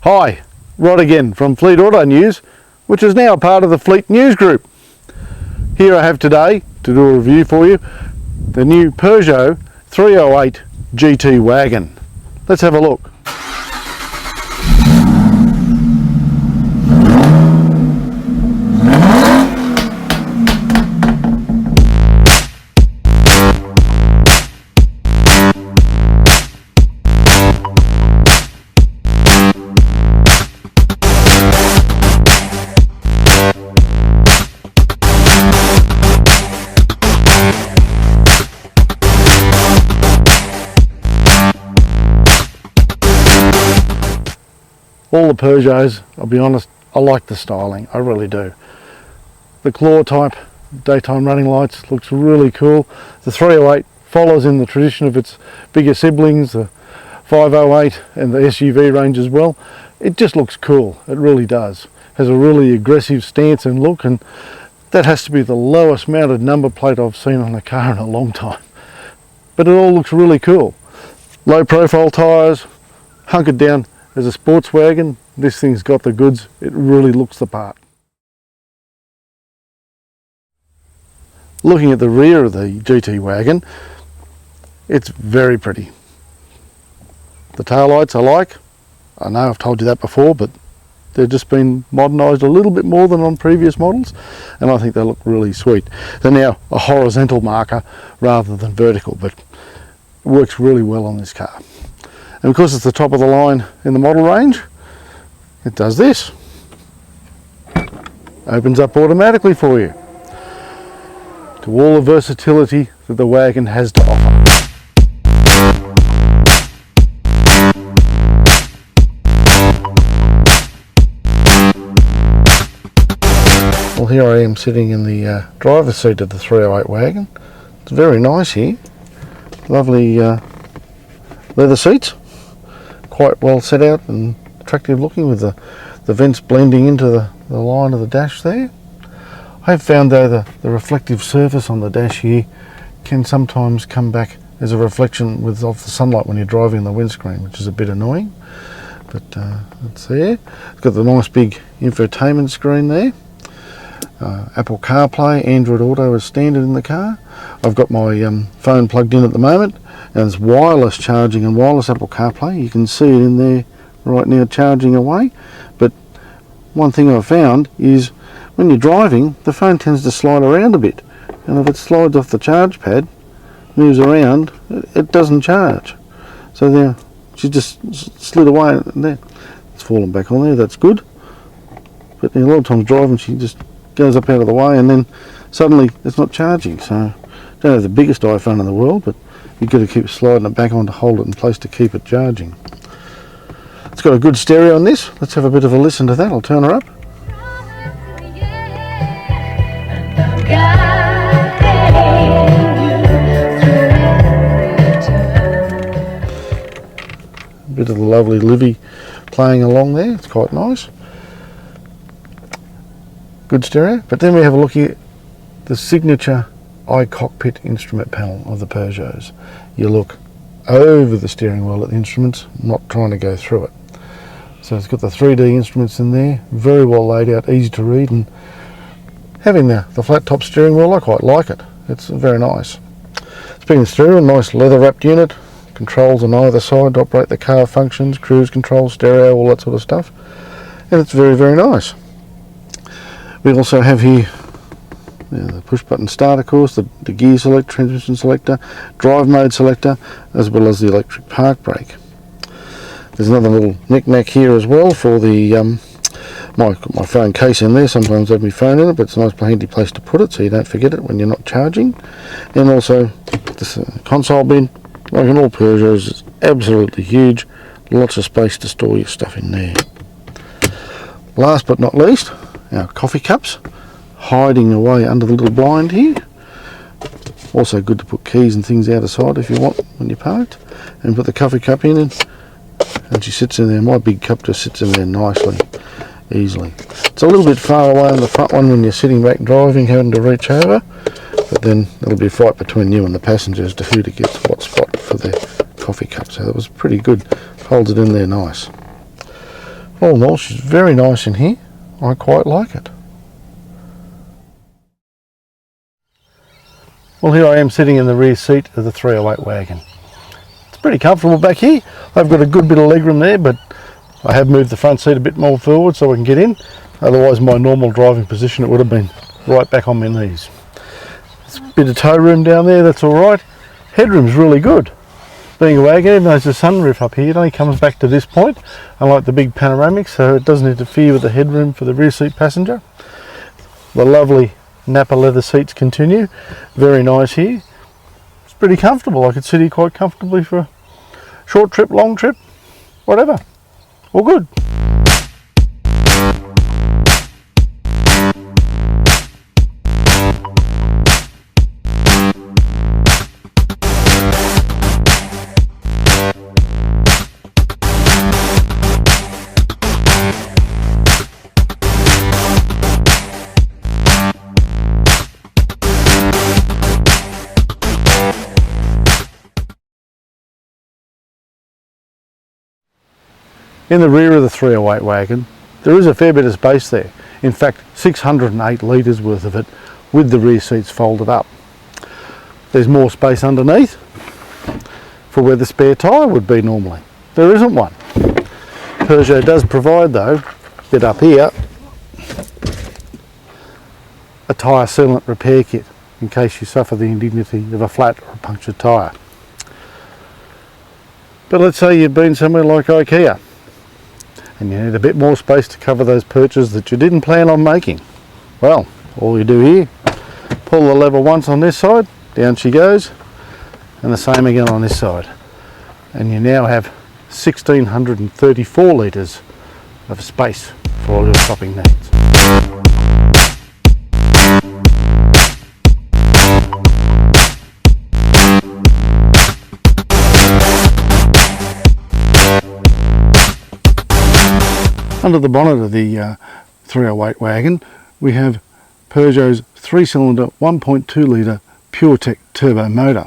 Hi, Rod again from Fleet Auto News, which is now part of the Fleet News Group. Here I have today to do a review for you the new Peugeot 308 GT Wagon. Let's have a look. All the Peugeots, I'll be honest, I like the styling, I really do. The claw type daytime running lights looks really cool. The 308 follows in the tradition of its bigger siblings, the 508 and the SUV range as well. It just looks cool, it really does. Has a really aggressive stance and look, and that has to be the lowest mounted number plate I've seen on a car in a long time. But it all looks really cool. Low profile tyres, hunkered down. As a sports wagon, this thing's got the goods. It really looks the part. Looking at the rear of the GT Wagon, it's very pretty. The taillights I like. I know I've told you that before, but they've just been modernised a little bit more than on previous models, and I think they look really sweet. They're now a horizontal marker rather than vertical, but it works really well on this car. And because it's the top of the line in the model range, it does this. Opens up automatically for you. To all the versatility that the wagon has to offer. Well, here I am sitting in the driver's seat of the 308 wagon. It's very nice here. Lovely leather seats. Quite well set out and attractive looking, with the vents blending into the line of the dash there. I have found though the reflective surface on the dash here can sometimes come back as a reflection of the sunlight when you're driving the windscreen, which is a bit annoying, but it's there. It's got the nice big infotainment screen there. Apple CarPlay, Android Auto is standard in the car. I've got my phone plugged in at the moment, and it's wireless charging and wireless Apple CarPlay. You can see it in there right now charging away. But one thing I've found is when you're driving, the phone tends to slide around a bit, and if it slides off the charge pad, moves around, it doesn't charge. So there, she just slid away, and there it's fallen back on there. That's good. But a lot of times driving, she just goes up out of the way, and then suddenly it's not charging. So I don't have the biggest iPhone in the world, but you've got to keep sliding it back on to hold it in place to keep it charging. It's got a good stereo on this. Let's have a bit of a listen to that. I'll turn her up. A bit of the lovely Livy playing along there. It's quite nice. Good stereo. But then we have a look at the signature iCockpit instrument panel of the Peugeots. You look over the steering wheel at the instruments, not trying to go through it. So it's got the 3D instruments in there, very well laid out, easy to read, and having the flat top steering wheel, I quite like it. It's very nice. Speaking of stereo, a nice leather wrapped unit, controls on either side to operate the car functions, cruise control, stereo, all that sort of stuff, and it's very, very nice. We also have here the push button start, of course, the gear select, transmission selector, drive mode selector, as well as the electric park brake. There's another little knick-knack here as well for the my phone case in there. Sometimes I have my phone in it, but it's a nice handy place to put it so you don't forget it when you're not charging. And also this console bin, like in all Peugeots, is absolutely huge. Lots of space to store your stuff in there. Last but not least, our coffee cups, hiding away under the little blind here. Also good to put keys and things out of sight if you want when you're parked. And put the coffee cup in, and she sits in there. My big cup just sits in there nicely, easily. It's a little bit far away on the front one when you're sitting back driving, having to reach over, but then it'll be a fight between you and the passengers to who to get what spot for their coffee cup. So that was pretty good. Holds it in there nice. All in all, she's very nice in here. I quite like it. Well, here I am sitting in the rear seat of the 308 wagon. It's pretty comfortable back here. I've got a good bit of legroom there, but I have moved the front seat a bit more forward so I can get in. Otherwise, my normal driving position, it would have been right back on my knees. There's a bit of tow room down there, that's all right. Headroom's really good. Being a wagon, even though there's a sunroof up here, it only comes back to this point, unlike the big panoramic, so it doesn't interfere with the headroom for the rear seat passenger. The lovely Napa leather seats continue. Very nice here. It's pretty comfortable. I could sit here quite comfortably for a short trip, long trip, whatever. All good. In the rear of the 308 wagon, there is a fair bit of space there. In fact, 608 litres worth of it with the rear seats folded up. There's more space underneath for where the spare tyre would be normally. There isn't one. Peugeot does provide, though, a bit up here, a tyre sealant repair kit in case you suffer the indignity of a flat or a punctured tyre. But let's say you've been somewhere like IKEA and you need a bit more space to cover those perches that you didn't plan on making. Well, all you do here, pull the lever once on this side, down she goes, and the same again on this side. And you now have 1,634 litres of space for all your shopping needs. Under the bonnet of the 308 wagon, we have Peugeot's 3-cylinder 1.2 litre PureTech turbo motor.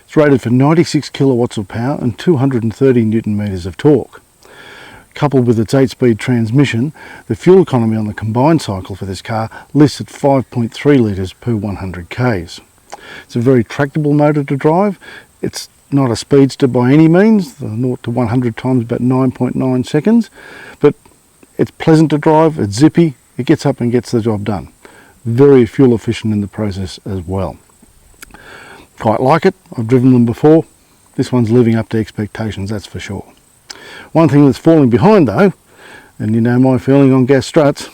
It's rated for 96 kilowatts of power and 230 newton metres of torque. Coupled with its 8-speed transmission, the fuel economy on the combined cycle for this car lists at 5.3 litres per 100 k's. It's a very tractable motor to drive. It's not a speedster by any means, the 0 to 100 times about 9.9 seconds, but it's pleasant to drive, it's zippy, it gets up and gets the job done. Very fuel efficient in the process as well. Quite like it, I've driven them before. This one's living up to expectations, that's for sure. One thing that's falling behind though, and you know my feeling on gas struts,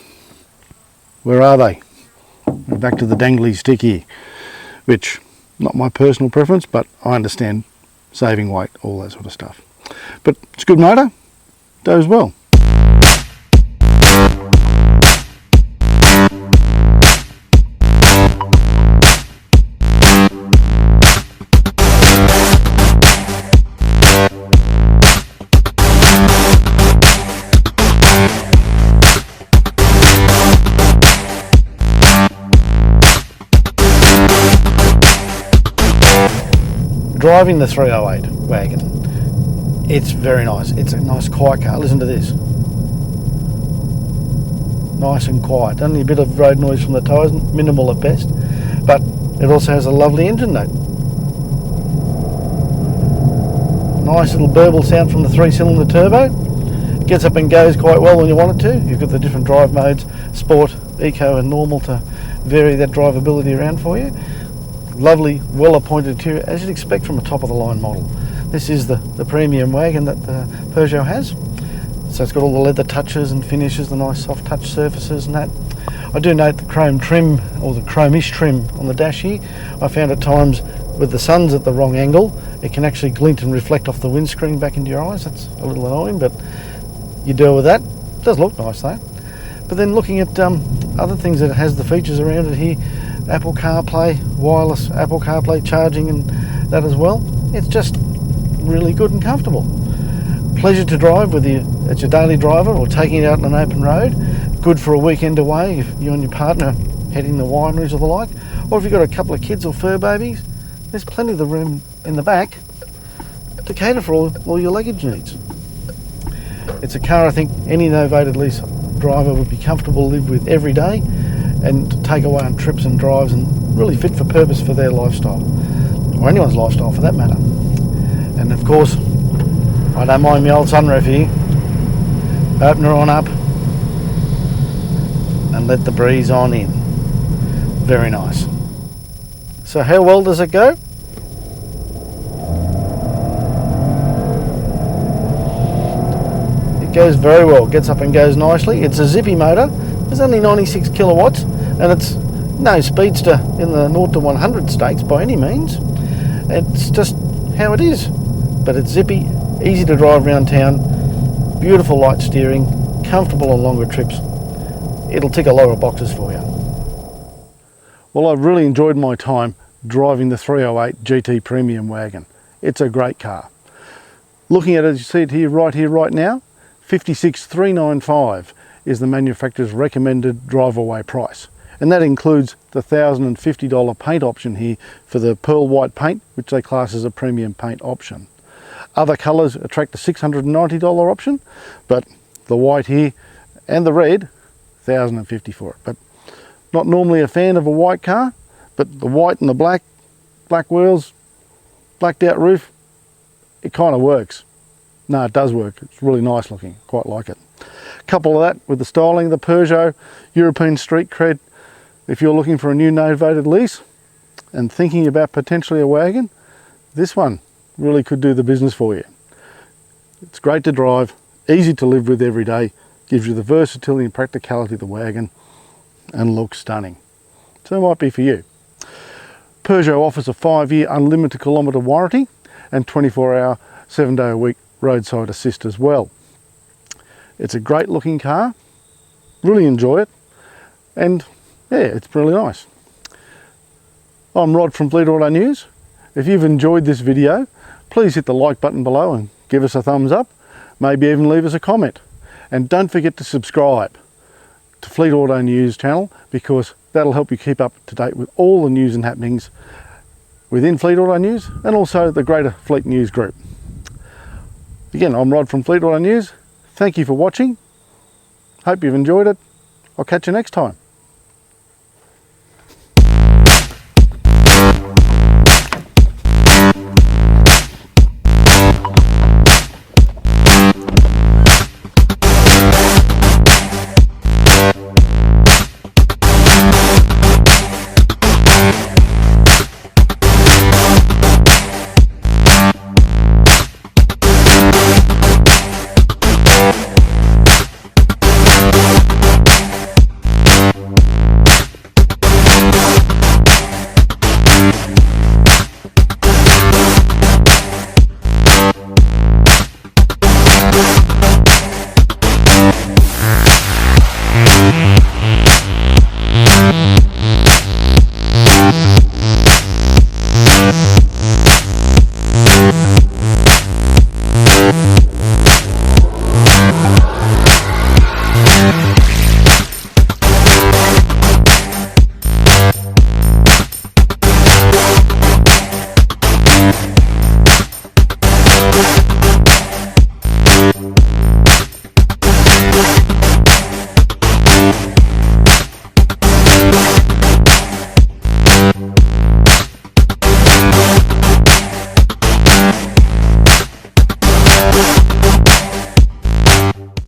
where are they? We're back to the dangly stick here, which, not my personal preference, but I understand saving weight, all that sort of stuff. But it's a good motor, does well. Driving the 308 wagon, it's very nice. It's a nice quiet car. Listen to this. Nice and quiet. Only a bit of road noise from the tyres, minimal at best, but it also has a lovely engine note. Nice little burble sound from the 3-cylinder turbo. It gets up and goes quite well when you want it to. You've got the different drive modes, sport, eco and normal, to vary that drivability around for you. Lovely, well-appointed interior, as you'd expect from a top-of-the-line model. This is the premium wagon that Peugeot has. So it's got all the leather touches and finishes, the nice soft touch surfaces and that. I do note the chrome trim, or the chrome-ish trim on the dash here. I found at times with the sun's at the wrong angle, it can actually glint and reflect off the windscreen back into your eyes. That's a little annoying, but you deal with that. It does look nice though. But then looking at other things that it has, the features around it here, Apple CarPlay, wireless Apple CarPlay charging and that as well. It's just really good and comfortable. Pleasure to drive whether it's your daily driver or taking it out on an open road. Good for a weekend away if you and your partner heading the wineries or the like. Or if you've got a couple of kids or fur babies, there's plenty of the room in the back to cater for all your luggage needs. It's a car I think any novated lease driver would be comfortable to live with every day and take away on trips and drives, and really fit for purpose for their lifestyle, or anyone's lifestyle for that matter. And of course, I don't mind my old sunroof here. Open her on up and let the breeze on in. Very nice. So how well does it go? It goes very well, gets up and goes nicely. It's a zippy motor. It's only 96 kilowatts, and it's no speedster in the 0 to 100 stakes by any means. It's just how it is. But it's zippy, easy to drive around town, beautiful light steering, comfortable on longer trips. It'll tick a lot of boxes for you. Well, I've really enjoyed my time driving the 308 GT Premium Wagon. It's a great car. Looking at it, as you see it here, right now, $56,395 is the manufacturer's recommended drive-away price. And that includes the $1,050 paint option here for the pearl white paint, which they class as a premium paint option. Other colours attract the $690 option, but the white here and the red, $1,050 for it. But not normally a fan of a white car, but the white and the black wheels, blacked out roof, it kind of works. No, it does work. It's really nice looking, quite like it. Couple of that with the styling of the Peugeot European street cred. If you're looking for a new novated lease and thinking about potentially a wagon, this one really could do the business for you. It's great to drive, easy to live with every day, gives you the versatility and practicality of the wagon, and looks stunning. So it might be for you. Peugeot offers a 5-year unlimited kilometre warranty and 24-hour, 7-day-a-week roadside assist as well. It's a great looking car, really enjoy it, and yeah, it's really nice. I'm Rod from Fleet Auto News. If you've enjoyed this video, please hit the like button below and give us a thumbs up, maybe even leave us a comment. And don't forget to subscribe to Fleet Auto News channel, because that'll help you keep up to date with all the news and happenings within Fleet Auto News and also the greater Fleet News group. Again, I'm Rod from Fleet Auto News. Thank you for watching. Hope you've enjoyed it. I'll catch you next time.